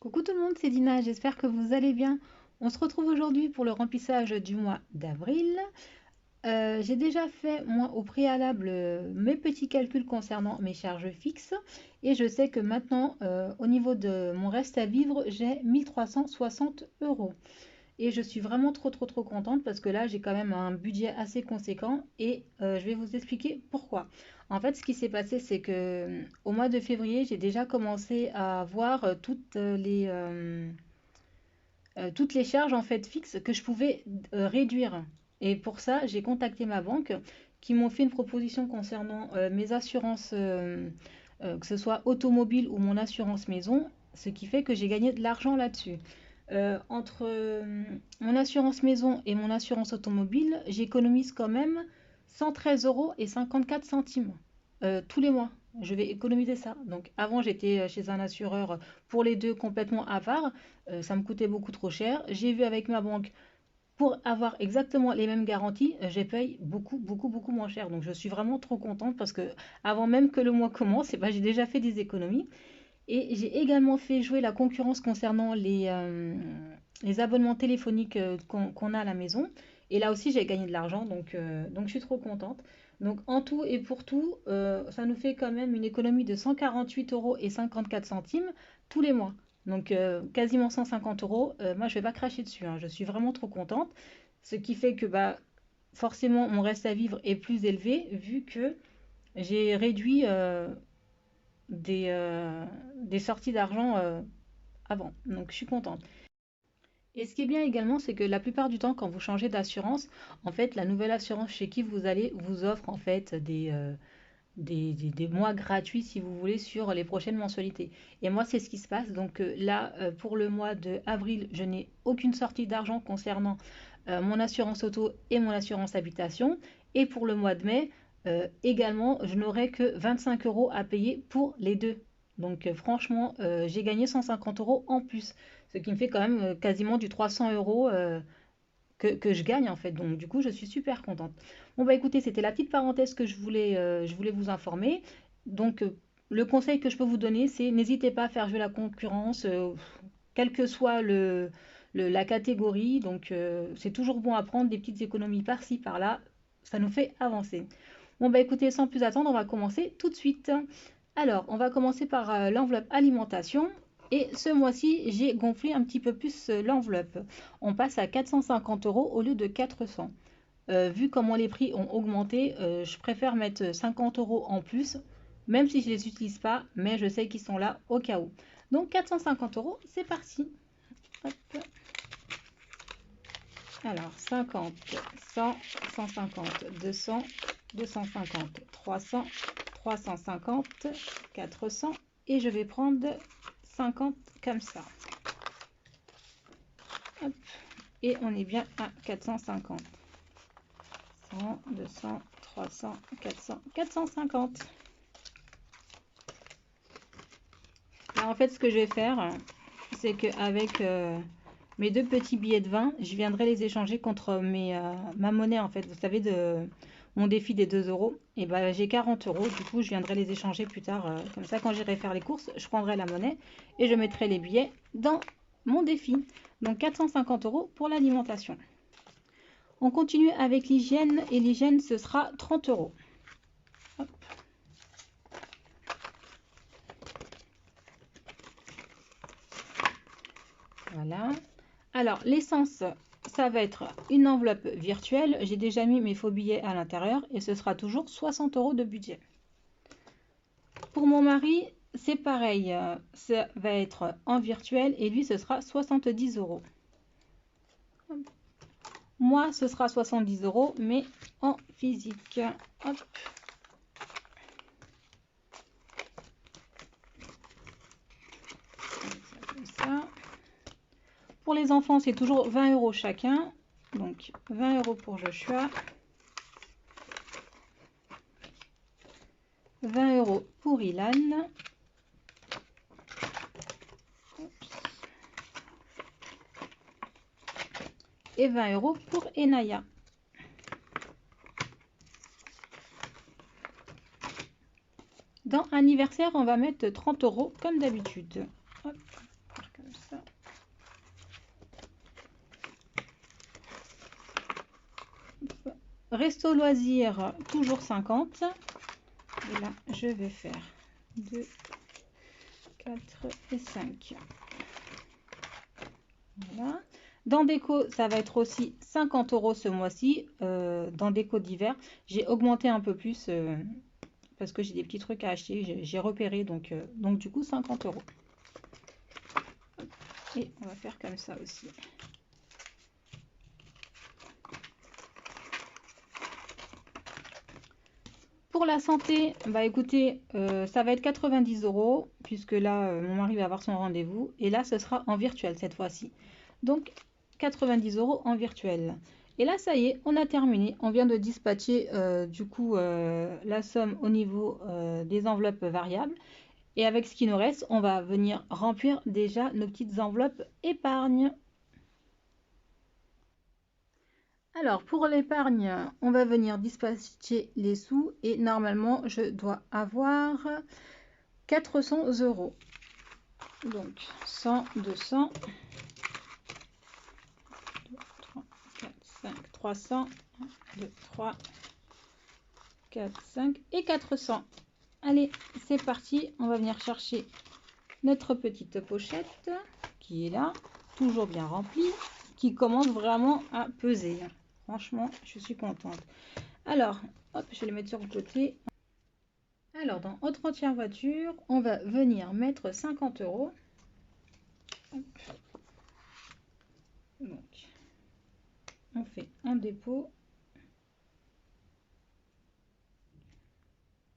Coucou tout le monde, c'est Dina, j'espère que vous allez bien. On se retrouve aujourd'hui pour le remplissage du mois d'avril. J'ai déjà fait, moi, au préalable, mes petits calculs concernant mes charges fixes. Et je sais que maintenant, au niveau de mon reste à vivre, j'ai 1360 euros. Et je suis vraiment trop contente parce que là, j'ai quand même un budget assez conséquent et je vais vous expliquer pourquoi. En fait, ce qui s'est passé, c'est que au mois de février, j'ai déjà commencé à voir toutes les charges en fait fixes que je pouvais réduire. Et pour ça, j'ai contacté ma banque qui m'ont fait une proposition concernant mes assurances, que ce soit automobile ou mon assurance maison, ce qui fait que j'ai gagné de l'argent là-dessus. Entre mon assurance maison et mon assurance automobile, j'économise quand même 113 euros et 54 centimes tous les mois. Je vais économiser ça. Donc avant, j'étais chez un assureur pour les deux complètement à part. Ça me coûtait beaucoup trop cher. J'ai vu avec ma banque pour avoir exactement les mêmes garanties, je paye beaucoup moins cher. Donc je suis vraiment trop contente parce que avant même que le mois commence, eh ben, j'ai déjà fait des économies. Et j'ai également fait jouer la concurrence concernant les abonnements téléphoniques qu'on a à la maison. Et là aussi, j'ai gagné de l'argent, donc je suis trop contente. Donc en tout et pour tout, ça nous fait quand même une économie de 148 euros et 54 centimes tous les mois. Donc quasiment 150 euros. Moi, je ne vais pas cracher dessus, hein. Je suis vraiment trop contente. Ce qui fait que bah, forcément, mon reste à vivre est plus élevé vu que j'ai réduit des sorties d'argent avant. Donc je suis contente. Et ce qui est bien également, c'est que la plupart du temps, quand vous changez d'assurance, en fait, la nouvelle assurance chez qui vous allez vous offre en fait des mois gratuits, si vous voulez, sur les prochaines mensualités. Et moi, c'est ce qui se passe. Donc là, pour le mois de avril, je n'ai aucune sortie d'argent concernant mon assurance auto et mon assurance habitation. Et pour le mois de mai, également, je n'aurai que 25 euros à payer pour les deux. Donc franchement, j'ai gagné 150 euros en plus, ce qui me fait quand même quasiment du 300 euros que je gagne en fait. Donc du coup, je suis super contente. Bon bah écoutez, c'était la petite parenthèse que je voulais vous informer. Donc le conseil que je peux vous donner, c'est n'hésitez pas à faire jouer la concurrence, quelle que soit la catégorie. Donc c'est toujours bon à prendre des petites économies par-ci, par-là. Ça nous fait avancer. Bon bah écoutez, sans plus attendre, on va commencer tout de suite. Alors, on va commencer par l'enveloppe alimentation. Et ce mois-ci, j'ai gonflé un petit peu plus l'enveloppe. On passe à 450 euros au lieu de 400. Vu comment les prix ont augmenté, je préfère mettre 50 euros en plus, même si je ne les utilise pas, mais je sais qu'ils sont là au cas où. Donc 450 euros, c'est parti. Hop. Alors 50, 100, 150, 200, 250, 300, 350, 400 et je vais prendre 50 comme ça. Hop. Et on est bien à 450. 100, 200, 300, 400, 450. Alors en fait, ce que je vais faire, c'est qu'avec mes deux petits billets de 20, je viendrai les échanger contre ma monnaie, en fait. Vous savez, de mon défi des 2 euros. Et ben, j'ai 40 euros. Du coup, je viendrai les échanger plus tard. Comme ça, quand j'irai faire les courses, je prendrai la monnaie et je mettrai les billets dans mon défi. Donc 450 euros pour l'alimentation. On continue avec l'hygiène. Et l'hygiène, ce sera 30 euros. Hop. Voilà. Alors, l'essence, ça va être une enveloppe virtuelle. J'ai déjà mis mes faux billets à l'intérieur et ce sera toujours 60 euros de budget. Pour mon mari, c'est pareil. Ça va être en virtuel et lui, ce sera 70 euros. Moi, ce sera 70 euros, mais en physique. Hop. Comme ça. Pour les enfants, c'est toujours 20 euros chacun. Donc 20 euros pour Joshua. 20 euros pour Ilan. Et 20 euros pour Enaya. Dans anniversaire, on va mettre 30 euros comme d'habitude. resto loisirs, toujours 50. Et là, je vais faire 2, 4 et 5. Voilà. Dans déco, ça va être aussi 50 € ce mois-ci. Dans déco d'hiver, j'ai augmenté un peu plus parce que j'ai des petits trucs à acheter. J'ai repéré, donc du coup 50 €. Et on va faire comme ça aussi. Pour la santé, bah écoutez, ça va être 90 € puisque là, mon mari va avoir son rendez-vous. Et là, ce sera en virtuel cette fois-ci. Donc, 90 € en virtuel. Et là, ça y est, on a terminé. On vient de dispatcher du coup la somme au niveau des enveloppes variables. Et avec ce qui nous reste, on va venir remplir déjà nos petites enveloppes épargne. Alors, pour l'épargne, on va venir dispatcher les sous et normalement, je dois avoir 400 €. Donc, 100, 200, 2, 3, 4, 5, 300, 1, 2, 3, 4, 5 et 400. Allez, c'est parti. On va venir chercher notre petite pochette qui est là, toujours bien remplie, qui commence vraiment à peser. Franchement, je suis contente. Alors, hop, je vais les mettre sur le côté. Alors, dans entretien voiture, on va venir mettre 50 €. Hop. Donc, on fait un dépôt.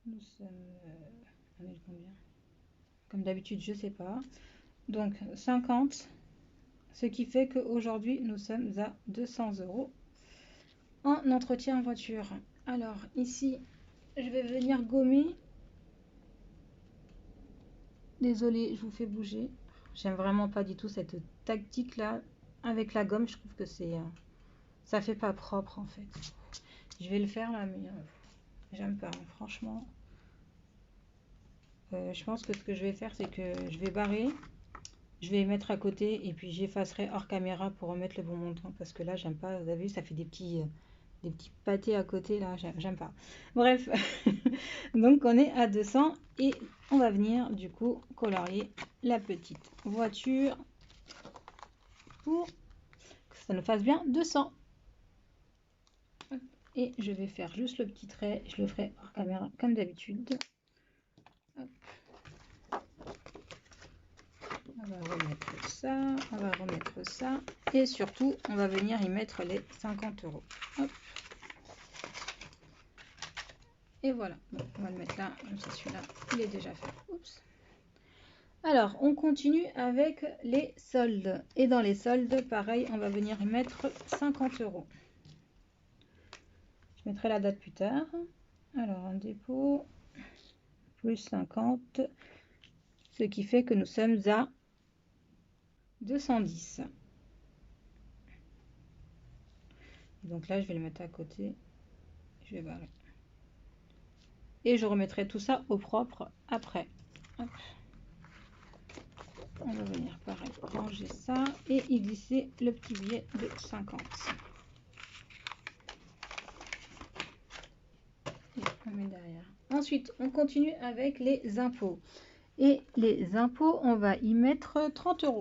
Nous sommes... on est combien? Comme d'habitude, je sais pas. Donc, 50. Ce qui fait qu'aujourd'hui, nous sommes à 200 € en entretien voiture. Alors, ici, je vais venir gommer. Désolée, je vous fais bouger. J'aime vraiment pas du tout cette tactique là avec la gomme. Je trouve que ça fait pas propre en fait. Je vais le faire là, mais j'aime pas, hein, franchement. Je pense que ce que je vais faire, c'est que je vais barrer. Je vais mettre à côté et puis j'effacerai hors caméra pour remettre le bon montant parce que là, j'aime pas. Vous avez vu, ça fait des petits pâtés à côté là, j'aime pas. Bref, donc on est à 200 et on va venir du coup colorier la petite voiture pour que ça nous fasse bien 200. Et je vais faire juste le petit trait, je le ferai hors caméra comme d'habitude. On va remettre ça, on va remettre ça et surtout on va venir y mettre les 50 €. Hop. Et voilà, bon, on va le mettre là, comme ça celui-là il est déjà fait. Oups. Alors on continue avec les soldes et dans les soldes pareil on va venir y mettre 50 €. Je mettrai la date plus tard. Alors un dépôt plus 50, ce qui fait que nous sommes à 210. Donc là je vais le mettre à côté, je vais barrer. Et je remettrai tout ça au propre après. Hop. On va venir pareil ranger ça et y glisser le petit billet de 50. Et on met derrière. Ensuite, on continue avec les impôts. Et les impôts, on va y mettre 30 €.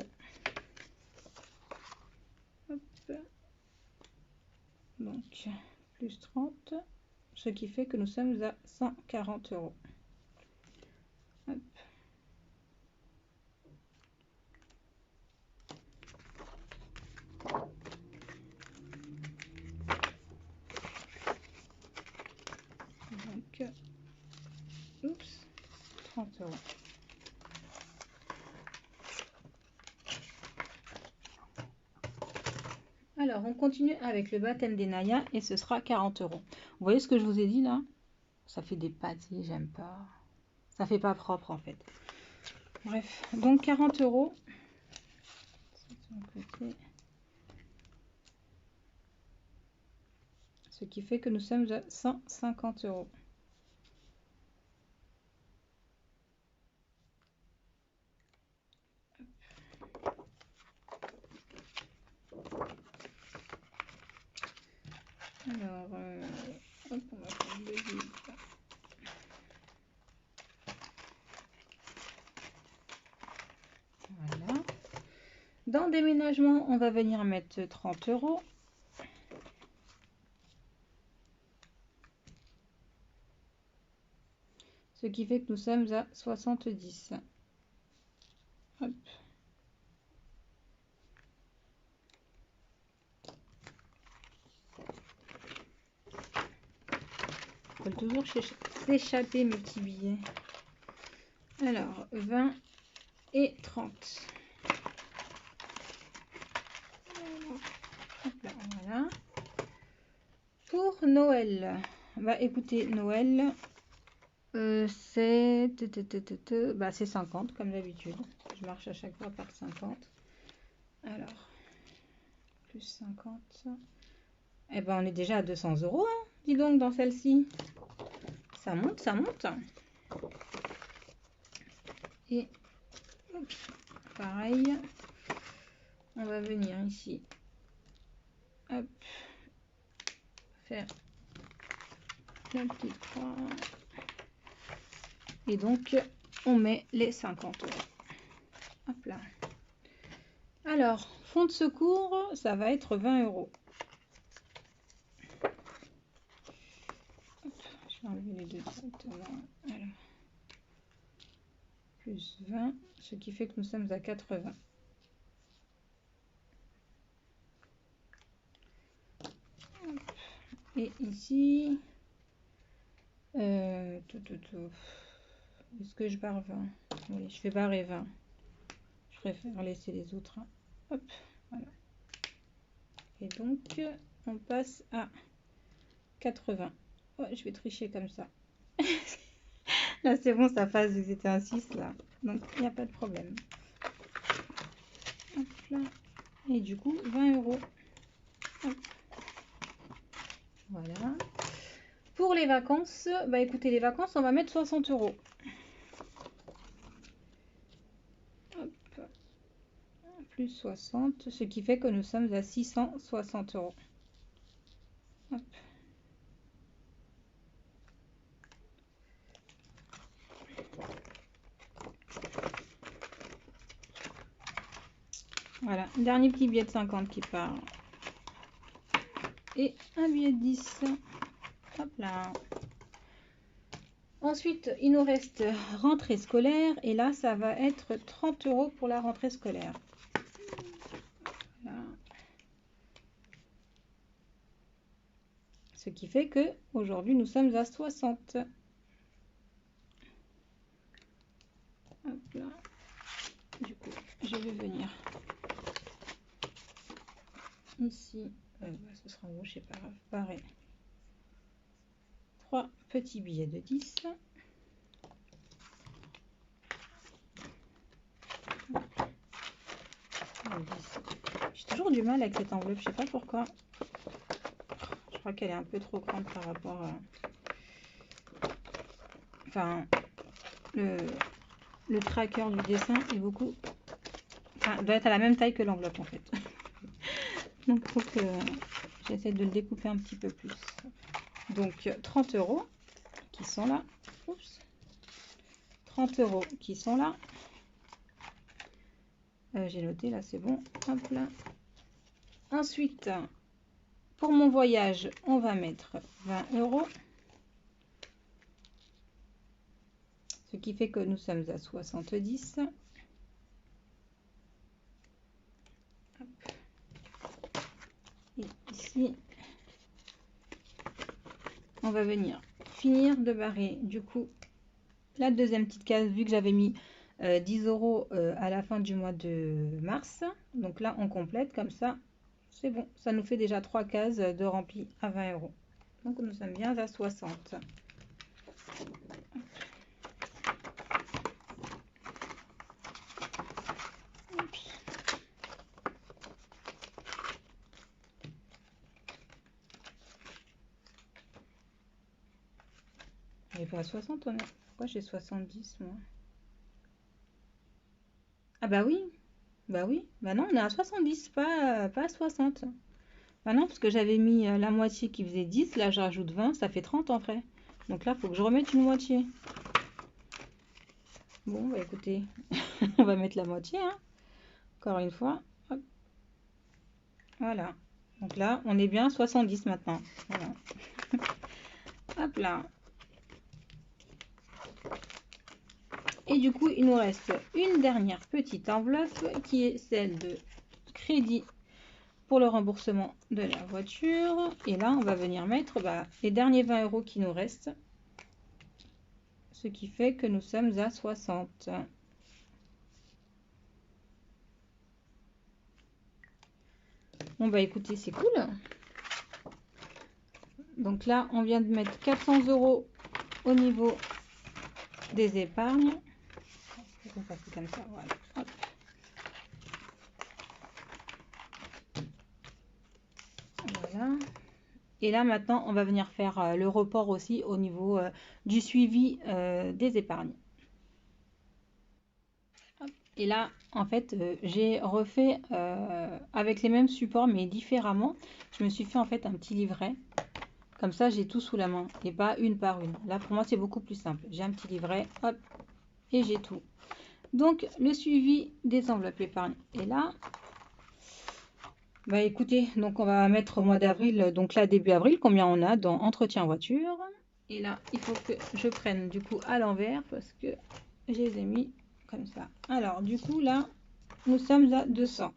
Hop. Donc, plus 30, ce qui fait que nous sommes à 140 €. Hop. Donc, oups, 30 €. Alors, on continue avec le baptême des Naya et ce sera 40 €. Vous voyez ce que je vous ai dit là? Ça fait des pâtés, j'aime pas. Ça fait pas propre en fait. Bref, donc 40 €. Ce qui fait que nous sommes à 150 €. Alors, Hop, on va faire le vide. Voilà. Dans déménagement, on va venir mettre 30 €. Ce qui fait que nous sommes à 70. Hop. Ils veulent toujours s'échapper mes petits billets. Alors, 20 et 30. Hop là, voilà. Pour Noël, bah écoutez, Noël, c'est 50 comme d'habitude. Je marche à chaque fois par 50. Alors, plus 50. Eh ben, on est déjà à 200 €, hein, dis donc, dans celle-ci. Ça monte, ça monte. Et hop, pareil, on va venir ici. Hop, faire la petite croix. Et donc, on met les 50 €. Hop là. Alors, fonds de secours, ça va être 20 €. Hop, je vais enlever les deux directement. Alors, plus 20, ce qui fait que nous sommes à 80. Hop. Et ici, est-ce que je barre 20? Oui, je vais barrer 20. Je préfère laisser les autres. Hop, voilà. Et donc, on passe à 80. Oh, je vais tricher comme ça. Là, c'est bon, ça passe, c'était un 6 là. Donc, il n'y a pas de problème. Hop là. Et du coup, 20 €. Hop. Voilà. Pour les vacances, bah écoutez, les vacances, on va mettre 60 €. Hop. Plus 60, ce qui fait que nous sommes à 660 €. Hop. Voilà, dernier petit billet de 50 qui part. Et un billet de 10. Hop là. Ensuite, il nous reste rentrée scolaire. Et là, ça va être 30 € pour la rentrée scolaire. Voilà. Ce qui fait que aujourd'hui nous sommes à 60. Hop là. Du coup, je vais venir ici. Ce sera en rouge, c'est pas grave. Pareil. 3 petits billets de 10. J'ai toujours du mal avec cette enveloppe, je sais pas pourquoi. Je crois qu'elle est un peu trop grande par rapport à... Enfin, le tracker du dessin est beaucoup... Enfin, doit être à la même taille que l'enveloppe en fait. Donc il faut que j'essaie de le découper un petit peu plus. Donc 30 € qui sont là. Oups. 30 € qui sont là. J'ai noté là, c'est bon. Hop là. Ensuite, pour mon voyage, on va mettre 20 €. Ce qui fait que nous sommes à 70. Hop. Et ici, on va venir finir de barrer du coup la deuxième petite case, vu que j'avais mis 10 € à la fin du mois de mars. Donc là, on complète comme ça. C'est bon, ça nous fait déjà 3 cases de rempli à 20 €. Donc nous sommes bien à 60. On est pas à 60, on est... Pourquoi j'ai 70 moi? Ah bah oui, bah oui. Bah non, on est à 70, pas à 60. Bah non, parce que j'avais mis la moitié qui faisait 10. Là, je rajoute 20. Ça fait 30 en vrai. Donc là, il faut que je remette une moitié. Bon, bah écoutez, on va mettre la moitié, hein. Encore une fois. Hop. Voilà. Donc là, on est bien 70 maintenant. Voilà. Hop là. Et du coup, il nous reste une dernière petite enveloppe qui est celle de crédit pour le remboursement de la voiture. Et là, on va venir mettre les derniers 20 € qui nous restent. Ce qui fait que nous sommes à 60. Bon, bah écoutez, c'est cool. Donc là, on vient de mettre 400 € au niveau des épargnes. On va passer comme ça, voilà. Hop. Voilà. Et là, maintenant, on va venir faire le report aussi au niveau du suivi des épargnes. Hop. Et là, en fait, j'ai refait avec les mêmes supports, mais différemment. Je me suis fait en fait un petit livret. Comme ça, j'ai tout sous la main et pas une par une. Là, pour moi, c'est beaucoup plus simple. J'ai un petit livret, hop, et j'ai tout. Donc, le suivi des enveloppes épargne est là. Bah écoutez, donc on va mettre au mois d'avril, donc là, début avril, combien on a dans entretien voiture. Et là, il faut que je prenne du coup à l'envers parce que je les ai mis comme ça. Alors, du coup, là, nous sommes à 200.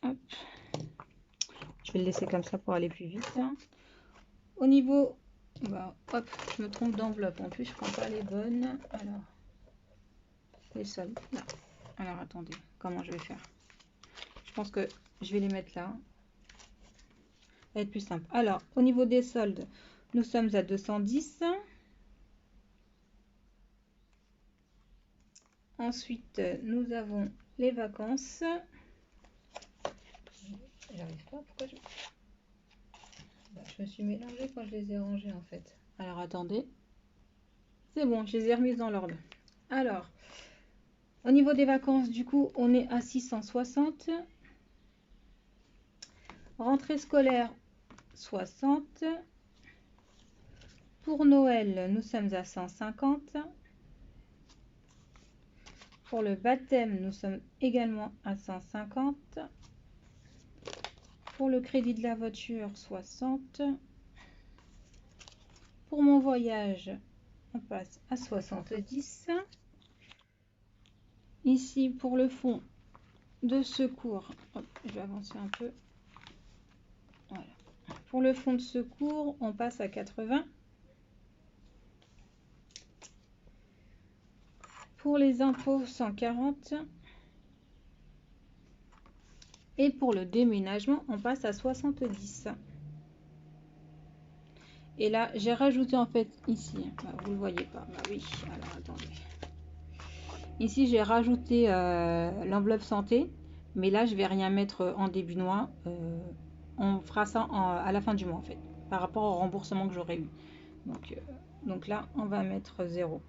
Hop. Je vais le laisser comme ça pour aller plus vite. Au niveau, hop, je me trompe d'enveloppe. En plus, je prends pas les bonnes. Alors, les soldes. Là. Alors, attendez, comment je vais faire? Je pense que je vais les mettre là. Ça va être plus simple. Alors, au niveau des soldes, nous sommes à 210. Ensuite, nous avons les vacances. J'arrive pas, pourquoi je me suis mélangée quand je les ai rangées en fait. Alors attendez. C'est bon, je les ai remises dans l'ordre. Alors, au niveau des vacances, du coup, on est à 660. Rentrée scolaire, 60. Pour Noël, nous sommes à 150. Pour le baptême, nous sommes également à 150. Pour le crédit de la voiture, 60. Pour mon voyage, on passe à 70. Ici, pour le fonds de secours, hop, je vais avancer un peu. Voilà. Pour le fonds de secours, on passe à 80. Pour les impôts, 140. Et pour le déménagement, on passe à 70. Et là, j'ai rajouté en fait ici, vous le voyez pas, oui, alors attendez. Ici, j'ai rajouté l'enveloppe santé, mais là, je vais rien mettre en début de mois. On fera ça à la fin du mois en fait, par rapport au remboursement que j'aurais eu. Donc là, on va mettre 0.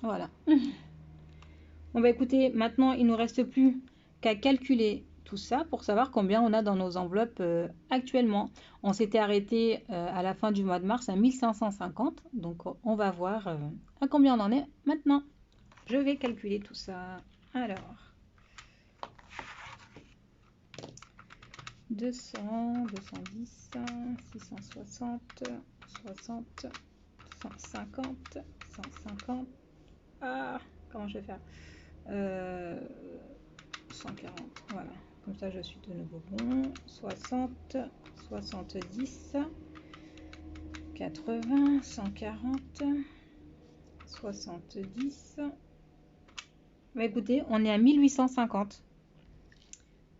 Voilà. Bon bah écoutez, maintenant, il ne nous reste plus qu'à calculer tout ça pour savoir combien on a dans nos enveloppes actuellement. On s'était arrêté à la fin du mois de mars à 1550. Donc on va voir à combien on en est maintenant. Je vais calculer tout ça. Alors, 200, 210, 660, 60, 150, 150. Ah, comment je vais faire 140, voilà. Comme ça, je suis de nouveau bon. 60, 70, 80, 140, 70. Bah écoutez, on est à 1850.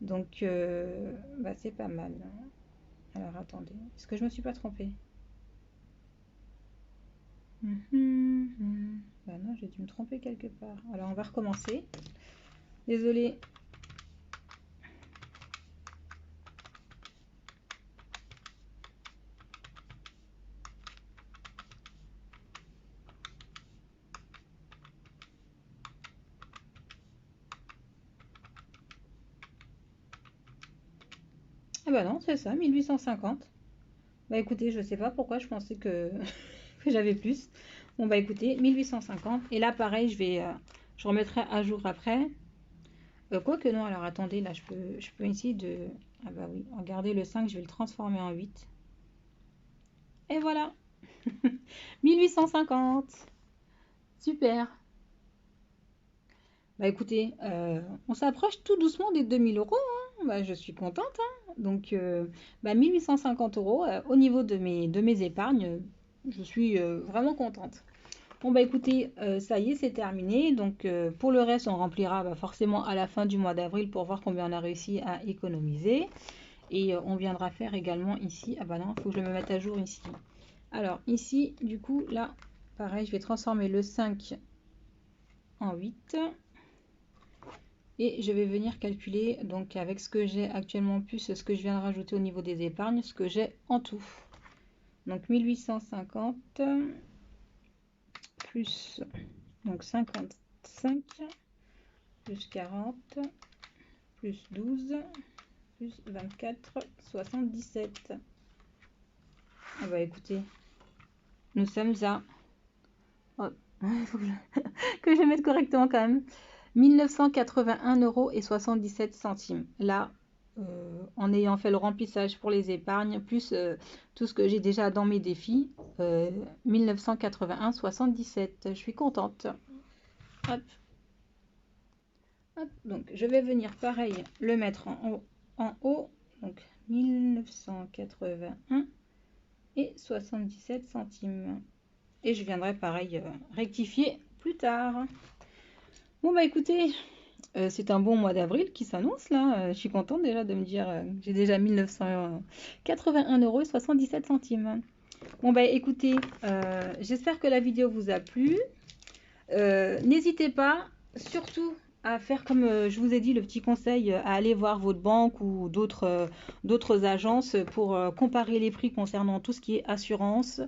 Donc, c'est pas mal. Alors, attendez. Est-ce que je me suis pas trompée? Bah non, j'ai dû me tromper quelque part. Alors, on va recommencer. Désolée. bah non, c'est ça, 1850. Bah écoutez, je sais pas pourquoi je pensais que, que j'avais plus. Bon bah écoutez, 1850. Et là pareil, je remettrai à jour après. Quoique non, alors attendez, là je peux essayer de... Ah bah oui, regardez le 5, je vais le transformer en 8. Et voilà, 1850. Super. Bah écoutez, on s'approche tout doucement des 2000 euros, hein. Bah, je suis contente, hein. Donc, bah, 1850 euros au niveau de mes épargnes, je suis vraiment contente. Bon bah écoutez, ça y est, c'est terminé. Donc pour le reste, on remplira bah, forcément à la fin du mois d'avril pour voir combien on a réussi à économiser. Et on viendra faire également ici. Ah bah non, il faut que je me mette à jour ici. Alors ici, du coup, là, pareil, je vais transformer le 5 en 8. Et je vais venir calculer, donc avec ce que j'ai actuellement plus ce que je viens de rajouter au niveau des épargnes, ce que j'ai en tout. Donc 1850 plus donc 55 plus 40 plus 12 plus 24, 77. Ah bah écoutez, nous sommes à... Oh, il faut que je mette correctement quand même. 1981,77 €. Là, en ayant fait le remplissage pour les épargnes, plus tout ce que j'ai déjà dans mes défis, 1981,77. Je suis contente. Hop. Hop. Donc, je vais venir pareil le mettre en haut. Donc, 1981 et 77 centimes. Et je viendrai pareil rectifier plus tard. Bon bah écoutez, c'est un bon mois d'avril qui s'annonce là. Je suis contente déjà de me dire que j'ai déjà 1981,77 €. Bon bah écoutez, j'espère que la vidéo vous a plu. N'hésitez pas, surtout à faire comme je vous ai dit, le petit conseil, à aller voir votre banque ou d'autres agences pour comparer les prix concernant tout ce qui est assurance,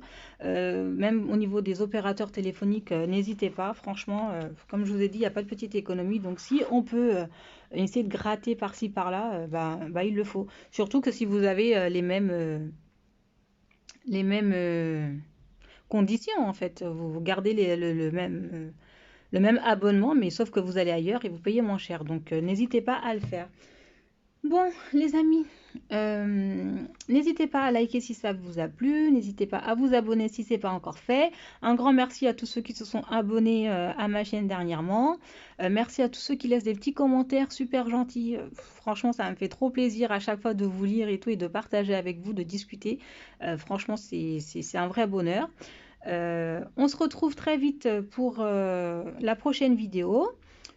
même au niveau des opérateurs téléphoniques, n'hésitez pas, franchement, comme je vous ai dit, il n'y a pas de petite économie, donc si on peut essayer de gratter par-ci par-là, bah, il le faut. Surtout que si vous avez les mêmes conditions en fait, vous gardez le même abonnement, mais sauf que vous allez ailleurs et vous payez moins cher. Donc, n'hésitez pas à le faire. Bon, les amis, n'hésitez pas à liker si ça vous a plu. N'hésitez pas à vous abonner si ce n'est pas encore fait. Un grand merci à tous ceux qui se sont abonnés à ma chaîne dernièrement. Merci à tous ceux qui laissent des petits commentaires super gentils. Franchement, ça me fait trop plaisir à chaque fois de vous lire et tout et de partager avec vous, de discuter. Franchement, c'est un vrai bonheur. On se retrouve très vite pour la prochaine vidéo.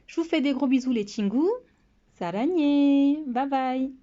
Je vous fais des gros bisous les Chingu. Saragné. Bye bye.